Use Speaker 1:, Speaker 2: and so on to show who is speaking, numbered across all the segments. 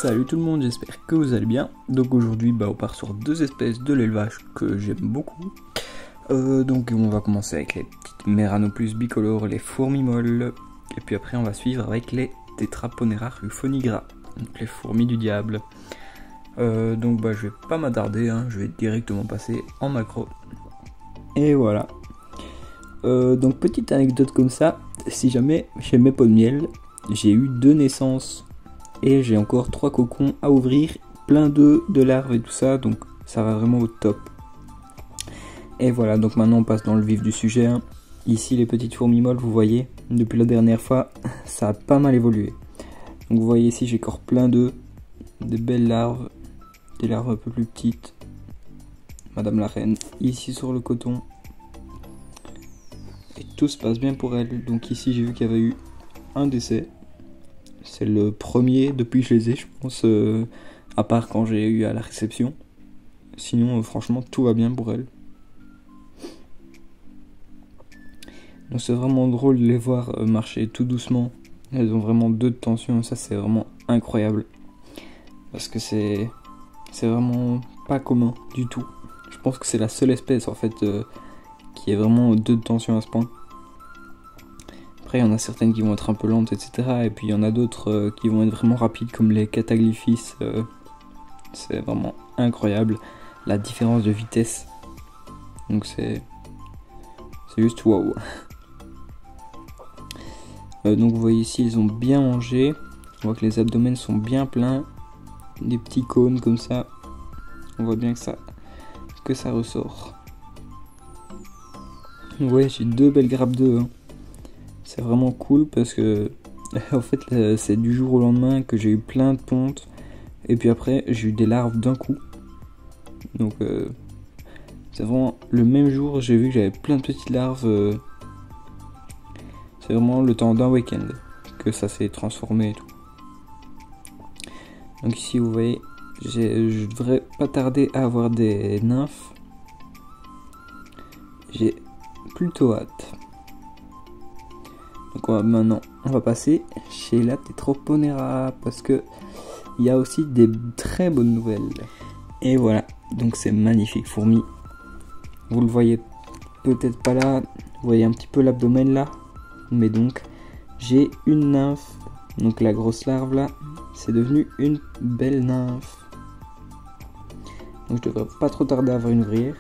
Speaker 1: Salut tout le monde, j'espère que vous allez bien. Donc aujourd'hui on part sur deux espèces de l'élevage que j'aime beaucoup. Donc on va commencer avec les petites Meranopus bicolores, les fourmis molles. Et puis après on va suivre avec les Tetraponera rufonigra, donc les fourmis du diable. Donc je vais pas m'attarder, je vais directement passer en macro. Et voilà. Donc petite anecdote comme ça, si jamais chez mes pots de miel, j'ai eu 2 naissances. Et j'ai encore 3 cocons à ouvrir, plein d'œufs, de larves et tout ça, donc ça va vraiment au top. Et voilà, donc maintenant on passe dans le vif du sujet. Ici les petites fourmis molles, vous voyez, depuis la dernière fois, ça a pas mal évolué. Donc vous voyez ici j'ai encore plein d'œufs, des belles larves, des larves un peu plus petites. Madame la reine, ici sur le coton. Et tout se passe bien pour elle. Donc ici j'ai vu qu'il y avait eu un décès. C'est le premier depuis que je les ai, je pense, à part quand j'ai eu à la réception. Sinon, franchement, tout va bien pour elles. Donc c'est vraiment drôle de les voir marcher tout doucement. Elles ont vraiment 2 de tension, ça c'est vraiment incroyable. Parce que c'est vraiment pas commun du tout. Je pense que c'est la seule espèce en fait qui est vraiment 2 de tension à ce point. Après, il y en a certaines qui vont être un peu lentes, etc. Et puis, il y en a d'autres qui vont être vraiment rapides, comme les Cataglyphis. C'est vraiment incroyable, la différence de vitesse. Donc, c'est juste wow. Donc, vous voyez ici, ils ont bien mangé. On voit que les abdomens sont bien pleins. Des petits cônes comme ça. On voit bien que ça ressort. Ouais, j'ai 2 belles grappes d'œufs. C'est vraiment cool parce que en fait c'est du jour au lendemain que j'ai eu plein de pontes et puis après j'ai eu des larves d'un coup. Donc c'est vraiment le même jour j'ai vu que j'avais plein de petites larves. C'est vraiment le temps d'un week-end que ça s'est transformé et tout. Donc ici vous voyez je devrais pas tarder à avoir des nymphes. J'ai plutôt hâte. Donc maintenant on va passer chez la Tetraponera parce que il y a aussi des très bonnes nouvelles. Et voilà, donc c'est magnifique fourmi. Vous le voyez peut-être pas là, vous voyez un petit peu l'abdomen là. Mais donc j'ai une nymphe, donc la grosse larve là, c'est devenu une belle nymphe. Donc je devrais pas trop tarder à avoir une ouvrière.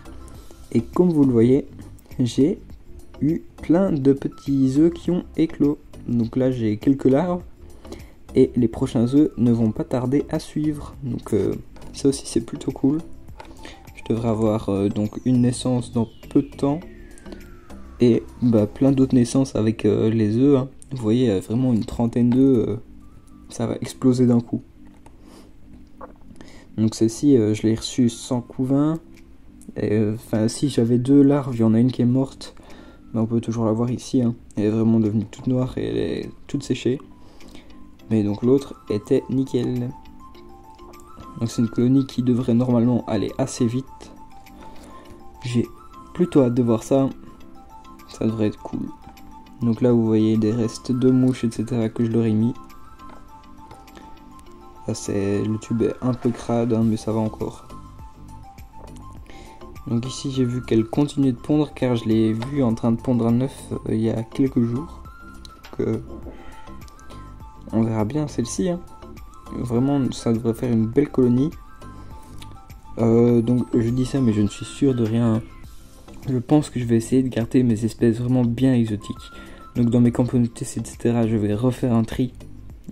Speaker 1: Et comme vous le voyez, j'ai eu plein de petits œufs qui ont éclos. Donc là j'ai quelques larves et les prochains œufs ne vont pas tarder à suivre. Donc ça aussi c'est plutôt cool. Je devrais avoir donc une naissance dans peu de temps et plein d'autres naissances avec les œufs. Vous voyez vraiment une trentaine d'œufs, ça va exploser d'un coup. Donc celle-ci je l'ai reçue sans couvain. Enfin si j'avais 2 larves, il y en a une qui est morte. Mais on peut toujours la voir ici, elle est vraiment devenue toute noire et elle est toute séchée. Mais donc l'autre était nickel. Donc c'est une colonie qui devrait normalement aller assez vite. J'ai plutôt hâte de voir ça. Ça devrait être cool. Donc là vous voyez des restes de mouches etc. que je leur ai mis. Là le tube est un peu crade mais ça va encore. Donc ici j'ai vu qu'elle continuait de pondre car je l'ai vue en train de pondre un œuf il y a quelques jours. Donc, on verra bien celle-ci. Vraiment ça devrait faire une belle colonie. Donc je dis ça mais je ne suis sûr de rien. Je pense que je vais essayer de garder mes espèces vraiment bien exotiques. Donc dans mes camponotus etc. je vais refaire un tri.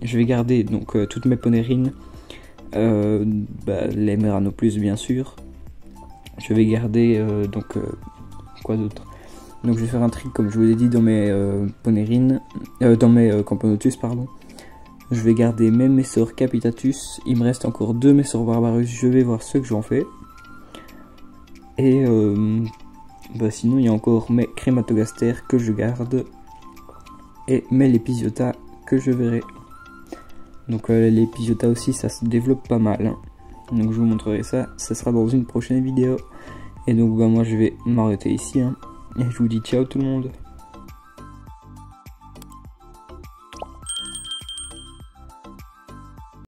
Speaker 1: Je vais garder donc toutes mes ponérines. Les Meranopus bien sûr. Je vais garder quoi d'autre. Donc je vais faire un tri comme je vous l'ai dit dans mes ponérines, dans mes camponotus pardon. Je vais garder mes Messor capitatus. Il me reste encore 2 Messor barbarus. Je vais voir ce que j'en fais. Et sinon il y a encore mes Crématogaster que je garde et mes Lepisiota que je verrai. Donc l'Lepisiota aussi ça se développe pas mal. Donc je vous montrerai ça sera dans une prochaine vidéo. Et donc moi je vais m'arrêter ici et je vous dis ciao tout le monde.